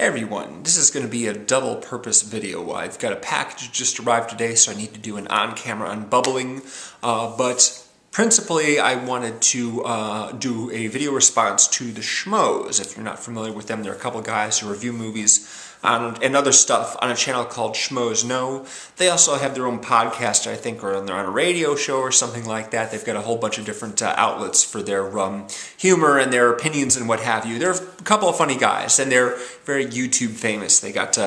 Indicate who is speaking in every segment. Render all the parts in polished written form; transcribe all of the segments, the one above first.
Speaker 1: Hey everyone, this is going to be a double purpose video. I've got a package just arrived today, so I need to do an on-camera unbubbling, but principally I wanted to do a video response to the Schmoes. If you're not familiar with them, they're a couple guys who review movies and other stuff on a channel called Schmoes Know. They also have their own podcast, I think, or they're on a radio show or something like that. They've got a whole bunch of different outlets for their humor and their opinions and what have you. They're a couple of funny guys, and they're very YouTube famous. They got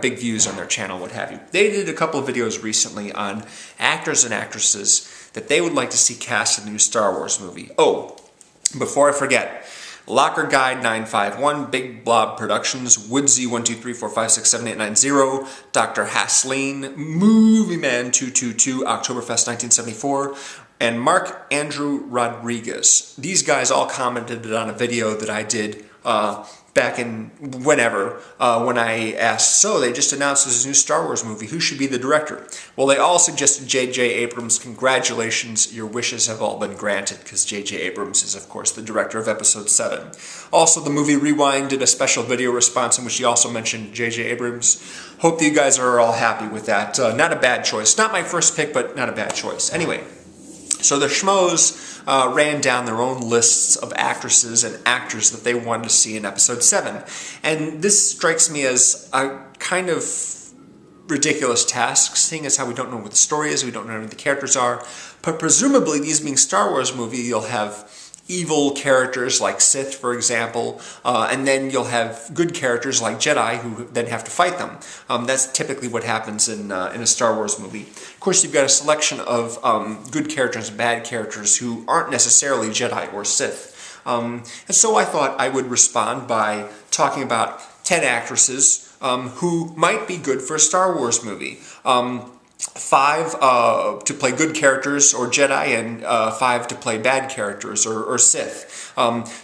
Speaker 1: big views on their channel, what have you. They did a couple of videos recently on actors and actresses that they would like to see cast in the new Star Wars movie. Oh, before I forget, Locker Guide 951, Big Blob Productions, Woodsy 12345678890, Dr. Hasleen, Movie Man 222, Oktoberfest 1974, and Mark Andrew Rodriguez. These guys all commented on a video that I did back in whenever, when I asked, so they just announced this new Star Wars movie, who should be the director? Well, they all suggested J.J. Abrams. Congratulations, your wishes have all been granted, because J.J. Abrams is, of course, the director of Episode 7. Also, the movie Rewind did a special video response in which he also mentioned J.J. Abrams. Hope that you guys are all happy with that. Not a bad choice. Not my first pick, but not a bad choice. Anyway, so the Schmoes ran down their own lists of actresses and actors that they wanted to see in Episode 7. And this strikes me as a kind of ridiculous task, seeing as how we don't know what the story is, we don't know who the characters are. But presumably, these being Star Wars movie, you'll have evil characters like Sith, for example, and then you'll have good characters like Jedi who then have to fight them. That's typically what happens in a Star Wars movie. Of course, you've got a selection of good characters and bad characters who aren't necessarily Jedi or Sith. And so I thought I would respond by talking about 10 actresses who might be good for a Star Wars movie. 5 to play good characters or Jedi, and 5 to play bad characters or Sith.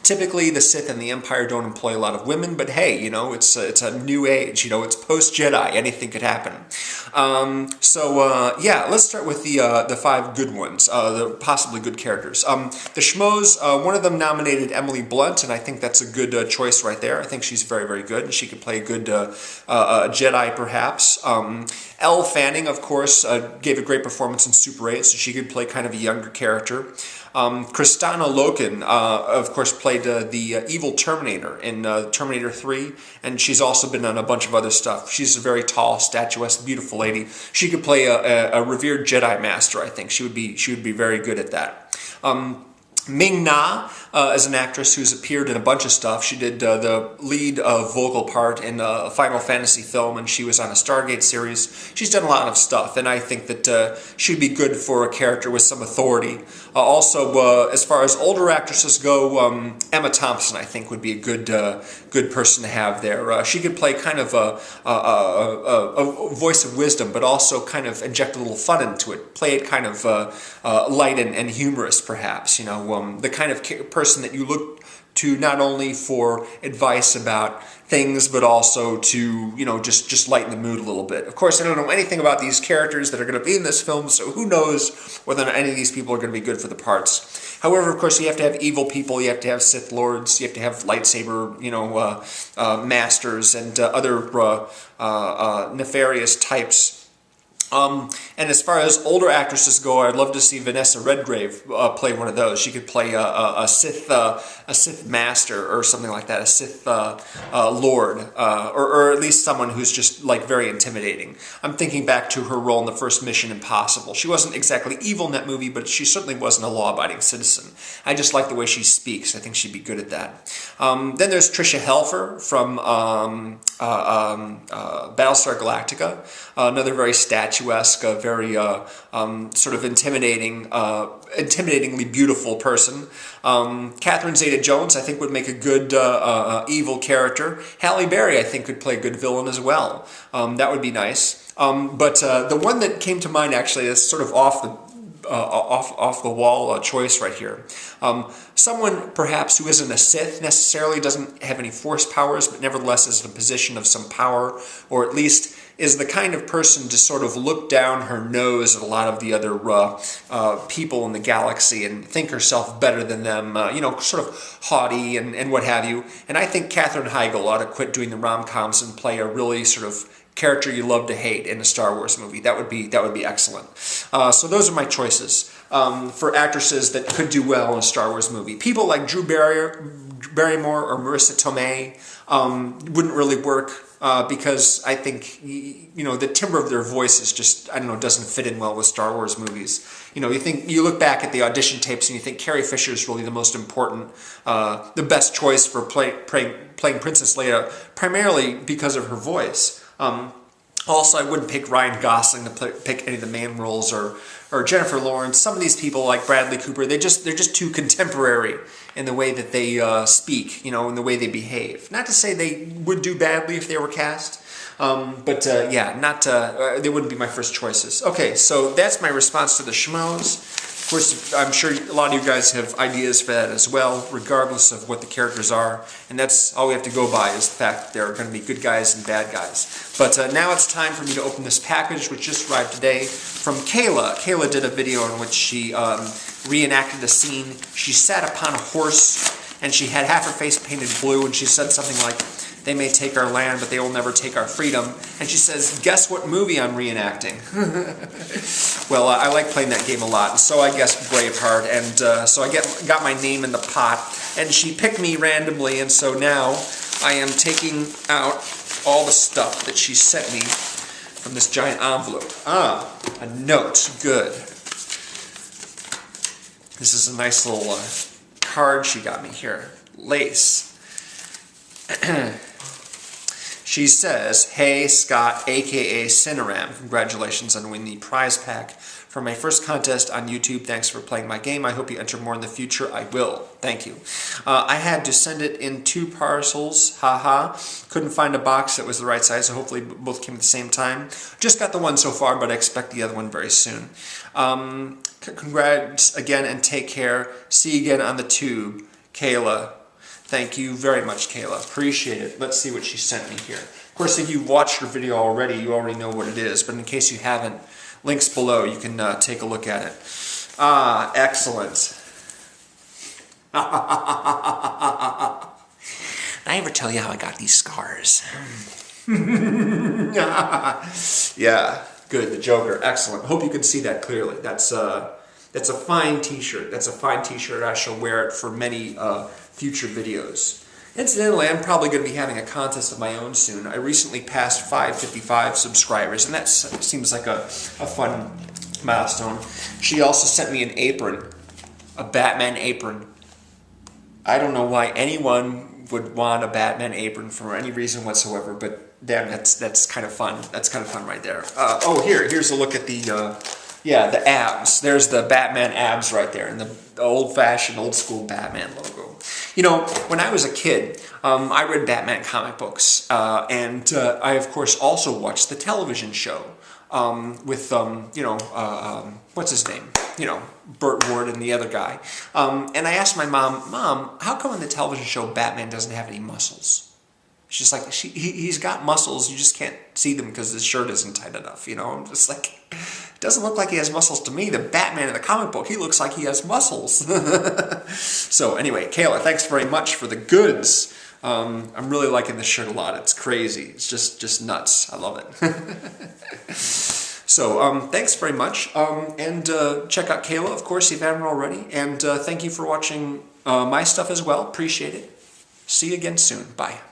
Speaker 1: Typically, the Sith and the Empire don't employ a lot of women, but hey, you know, it's a new age. You know, it's post-Jedi. Anything could happen. Yeah, let's start with the 5 good ones, the possibly good characters. The Schmoes, one of them nominated Emily Blunt, and I think that's a good choice right there. I think she's very, very good, and she could play a good Jedi, perhaps. Elle Fanning, of course, gave a great performance in Super 8, so she could play kind of a younger character. Kristanna Loken, of course, played the evil Terminator in Terminator 3, and she's also been on a bunch of other stuff. She's a very tall, statuesque, beautiful lady. She could play a revered Jedi Master, I think. She would be very good at that. Ming-Na is an actress who's appeared in a bunch of stuff. She did the lead vocal part in a Final Fantasy film, and she was on a Stargate series. She's done a lot of stuff, and I think that she'd be good for a character with some authority. Also, as far as older actresses go, Emma Thompson, I think, would be a good person to have there. She could play kind of a voice of wisdom, but also kind of inject a little fun into it. Play it kind of light and humorous, perhaps, you know. The kind of person that you look to not only for advice about things, but also to, you know, just lighten the mood a little bit. Of course, I don't know anything about these characters that are going to be in this film, so who knows whether or not any of these people are going to be good for the parts. However, of course, you have to have evil people, you have to have Sith Lords, you have to have lightsaber, you know, masters and other nefarious types. And as far as older actresses go, I'd love to see Vanessa Redgrave play one of those. She could play a Sith master or something like that, a Sith lord, or at least someone who's just like very intimidating. I'm thinking back to her role in the first Mission Impossible. She wasn't exactly evil in that movie, but she certainly wasn't a law-abiding citizen. I just like the way she speaks. I think she'd be good at that. Then there's Tricia Helfer from Battlestar Galactica, another very statuesque, very sort of intimidatingly beautiful person. Catherine Zeta-Jones, I think, would make a good evil character. Halle Berry, I think, could play a good villain as well. That would be nice. But the one that came to mind, actually, is sort of off the wall choice right here. Someone perhaps who isn't a Sith necessarily, doesn't have any force powers, but nevertheless is in a position of some power, or at least is the kind of person to sort of look down her nose at a lot of the other people in the galaxy and think herself better than them, you know, sort of haughty and what have you. And I think Katherine Heigl ought to quit doing the rom-coms and play a really sort of character you love to hate in a Star Wars movie. That would be excellent. So those are my choices for actresses that could do well in a Star Wars movie. People like Drew Barrymore or Marissa Tomei wouldn't really work because I think, you know, the timbre of their voice is just, I don't know, doesn't fit in well with Star Wars movies. You know, you look back at the audition tapes and you think Carrie Fisher is really the most important, the best choice for playing Princess Leia, primarily because of her voice. Also, I wouldn't pick Ryan Gosling to pick any of the man roles, or Jennifer Lawrence. Some of these people, like Bradley Cooper, they're just too contemporary in the way that they speak, you know, in the way they behave. Not to say they would do badly if they were cast, but yeah, they wouldn't be my first choices. Okay, so that's my response to the Schmoes. Of course, I'm sure a lot of you guys have ideas for that as well, regardless of what the characters are. And that's all we have to go by, is the fact that there are going to be good guys and bad guys. But now it's time for me to open this package, which just arrived today from Kayla. Kayla did a video in which she reenacted a scene. She sat upon a horse, and she had half her face painted blue, and she said something like, "They may take our land, but they will never take our freedom." And she says, "Guess what movie I'm reenacting?" Well, I like playing that game a lot, and so I guessed Braveheart, and so I got my name in the pot, and she picked me randomly, and so now I am taking out all the stuff that she sent me from this giant envelope. Ah, a note. Good. This is a nice little card she got me here. Lace. She says, "Hey Scott, aka CineRam, congratulations on winning the prize pack for my first contest on YouTube. Thanks for playing my game. I hope you enter more in the future. I will. Thank you. I had to send it in 2 parcels. Haha. Couldn't find a box that was the right size, so hopefully both came at the same time. Just got the one so far, but I expect the other one very soon. Congrats again and take care. See you again on the tube. Kayla." Thank you very much, Kayla. Appreciate it. Let's see what she sent me here. Of course, if you've watched her video already, you already know what it is. But in case you haven't, links below. You can take a look at it. Ah, excellent. Did I ever tell you how I got these scars? Yeah, good. The Joker. Excellent. Hope you can see that clearly. That's a fine T-shirt. That's a fine T-shirt. I shall wear it for many future videos. Incidentally, I'm probably going to be having a contest of my own soon. I recently passed 555 subscribers, and that seems like a fun milestone. She also sent me an apron, a Batman apron. I don't know why anyone would want a Batman apron for any reason whatsoever, but damn, that's kind of fun. That's kind of fun right there. Oh, here's a look at the abs. There's the Batman abs right there, and the old-fashioned, old-school Batman logo. You know, when I was a kid, I read Batman comic books, and I, of course, also watched the television show with, what's his name? You know, Burt Ward and the other guy. And I asked my mom, how come in the television show Batman doesn't have any muscles? She's like, he's got muscles, you just can't see them because his shirt isn't tight enough, you know? I'm just like, it doesn't look like he has muscles to me. The Batman in the comic book, he looks like he has muscles. So anyway, Kayla, thanks very much for the goods. I'm really liking this shirt a lot. It's crazy. It's just nuts. I love it. So thanks very much. And check out Kayla, of course, if you haven't already. And thank you for watching my stuff as well. Appreciate it. See you again soon. Bye.